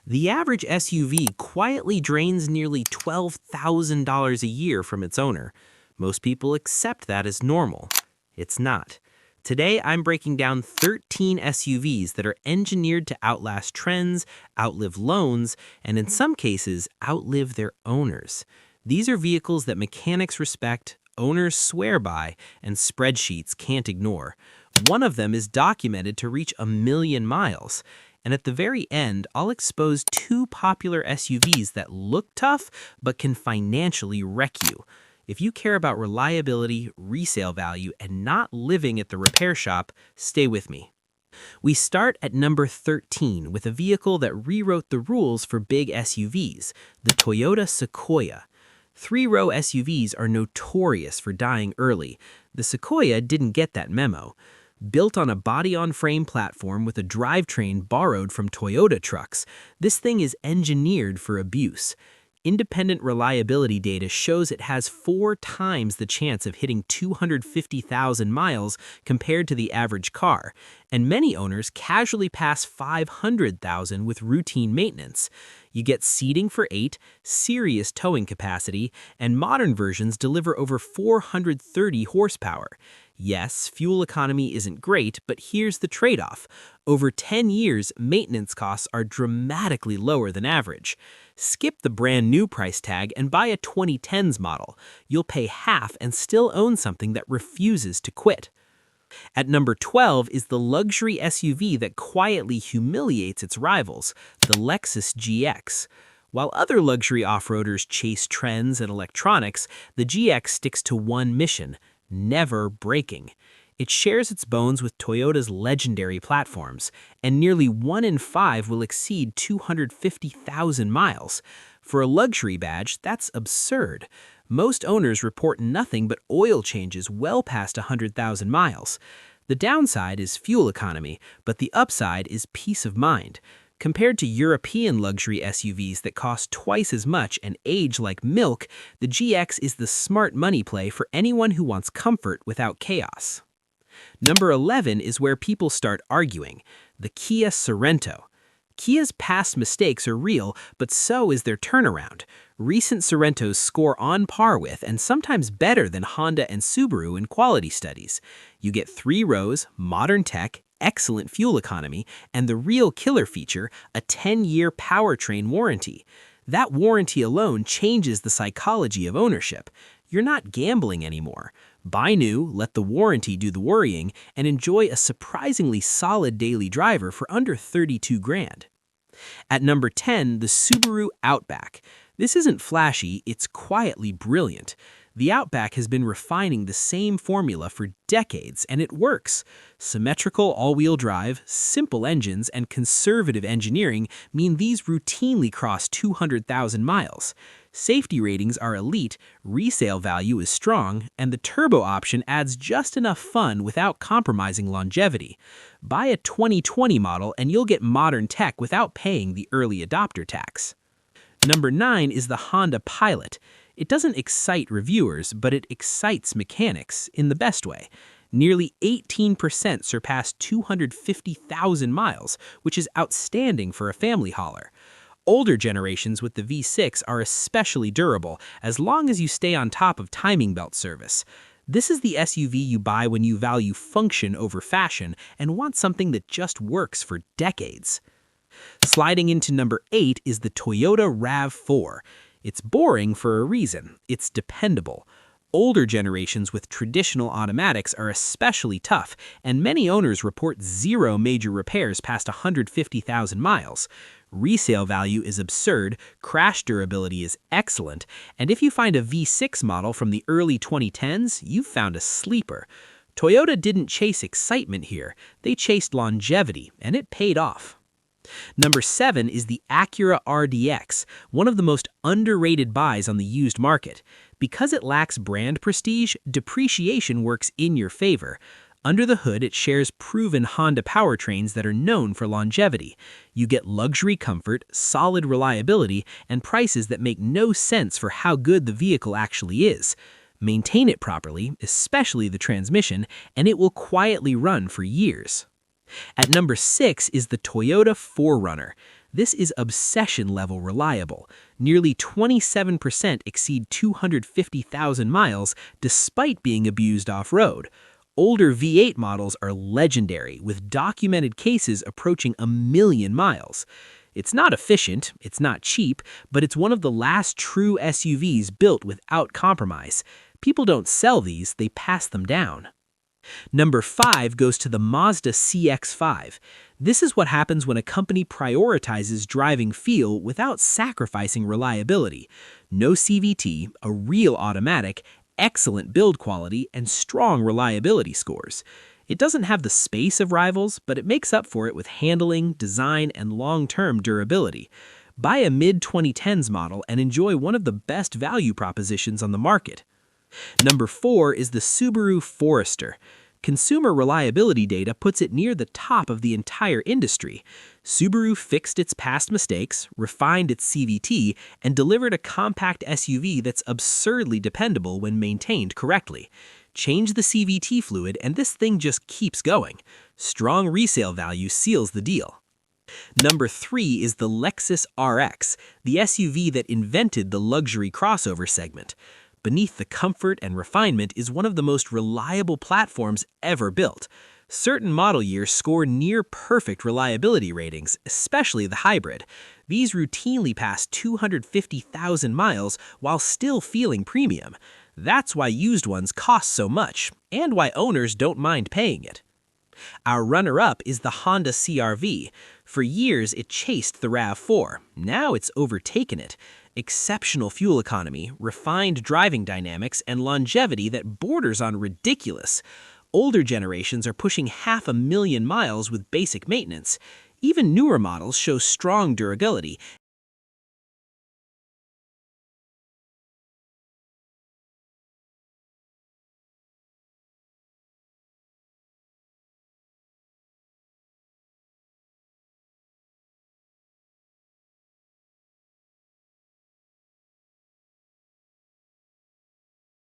The average SUV quietly drains nearly $12,000 a year from its owner. Most people accept that as normal. It's not. Today, I'm breaking down 13 SUVs that are engineered to outlast trends, outlive loans, and in some cases, outlive their owners. These are vehicles that mechanics respect, owners swear by, and spreadsheets can't ignore. One of them is documented to reach 1 million miles. And at the very end, I'll expose two popular SUVs that look tough but can financially wreck you. If you care about reliability, resale value, and not living at the repair shop, stay with me. We start at number 13 with a vehicle that rewrote the rules for big SUVs, the Toyota Sequoia. Three-row SUVs are notorious for dying early. The Sequoia didn't get that memo. Built on a body-on-frame platform with a drivetrain borrowed from Toyota trucks, this thing is engineered for abuse. Independent reliability data shows it has 4 times the chance of hitting 250,000 miles compared to the average car, and many owners casually pass 500,000 with routine maintenance. You get seating for 8, serious towing capacity, and modern versions deliver over 430 horsepower. Yes, fuel economy isn't great, but here's the trade-off. Over 10 years, maintenance costs are dramatically lower than average. Skip the brand new price tag and buy a 2010s model. You'll pay half and still own something that refuses to quit. At number 12 is the luxury SUV that quietly humiliates its rivals, the Lexus GX. While other luxury off-roaders chase trends and electronics, the GX sticks to one mission: never braking. It shares its bones with Toyota's legendary platforms, and nearly 1 in 5 will exceed 250,000 miles. For a luxury badge, that's absurd. Most owners report nothing but oil changes well past 100,000 miles. The downside is fuel economy, but the upside is peace of mind. Compared to European luxury SUVs that cost twice as much and age like milk, the GX is the smart money play for anyone who wants comfort without chaos. Number 11 is where people start arguing, the Kia Sorento. Kia's past mistakes are real, but so is their turnaround. Recent Sorrentos score on par with and sometimes better than Honda and Subaru in quality studies. You get 3 rows, modern tech, excellent fuel economy, and the real killer feature, a 10-year powertrain warranty. That warranty alone changes the psychology of ownership. You're not gambling anymore. Buy new, let the warranty do the worrying, and enjoy a surprisingly solid daily driver for under 32 grand. At number 10, the Subaru Outback. This isn't flashy, it's quietly brilliant. The Outback has been refining the same formula for decades, and it works. Symmetrical all-wheel drive, simple engines, and conservative engineering mean these routinely cross 200,000 miles. Safety ratings are elite, resale value is strong, and the turbo option adds just enough fun without compromising longevity. Buy a 2020 model and you'll get modern tech without paying the early adopter tax. Number 9 is the Honda Pilot. It doesn't excite reviewers, but it excites mechanics in the best way. Nearly 18% surpassed 250,000 miles, which is outstanding for a family hauler. Older generations with the V6 are especially durable, as long as you stay on top of timing belt service. This is the SUV you buy when you value function over fashion and want something that just works for decades. Sliding into number 8 is the Toyota RAV4. It's boring for a reason. It's dependable. Older generations with traditional automatics are especially tough, and many owners report 0 major repairs past 150,000 miles. Resale value is absurd, crash durability is excellent, and if you find a V6 model from the early 2010s, you've found a sleeper. Toyota didn't chase excitement here, they chased longevity, and it paid off. Number 7 is the Acura RDX, one of the most underrated buys on the used market. Because it lacks brand prestige, depreciation works in your favor. Under the hood, it shares proven Honda powertrains that are known for longevity. You get luxury comfort, solid reliability, and prices that make no sense for how good the vehicle actually is. Maintain it properly, especially the transmission, and it will quietly run for years. At number 6 is the Toyota 4Runner. This is obsession-level reliable. Nearly 27% exceed 250,000 miles despite being abused off-road. Older V8 models are legendary, with documented cases approaching 1 million miles. It's not efficient, it's not cheap, but it's one of the last true SUVs built without compromise. People don't sell these, they pass them down. Number 5 goes to the Mazda CX-5. This is what happens when a company prioritizes driving feel without sacrificing reliability. No CVT, a real automatic, excellent build quality, and strong reliability scores. It doesn't have the space of rivals, but it makes up for it with handling, design, and long-term durability. Buy a mid-2010s model and enjoy one of the best value propositions on the market. Number 4 is the Subaru Forester. Consumer reliability data puts it near the top of the entire industry. Subaru fixed its past mistakes, refined its CVT, and delivered a compact SUV that's absurdly dependable when maintained correctly. Change the CVT fluid and this thing just keeps going. Strong resale value seals the deal. Number 3 is the Lexus RX, the SUV that invented the luxury crossover segment. Beneath the comfort and refinement is one of the most reliable platforms ever built. Certain model years score near-perfect reliability ratings, especially the hybrid. These routinely pass 250,000 miles while still feeling premium. That's why used ones cost so much, and why owners don't mind paying it. Our runner-up is the Honda CR-V. For years, it chased the RAV4. Now it's overtaken it. Exceptional fuel economy, refined driving dynamics, and longevity that borders on ridiculous. Older generations are pushing 500,000 miles with basic maintenance. Even newer models show strong durability,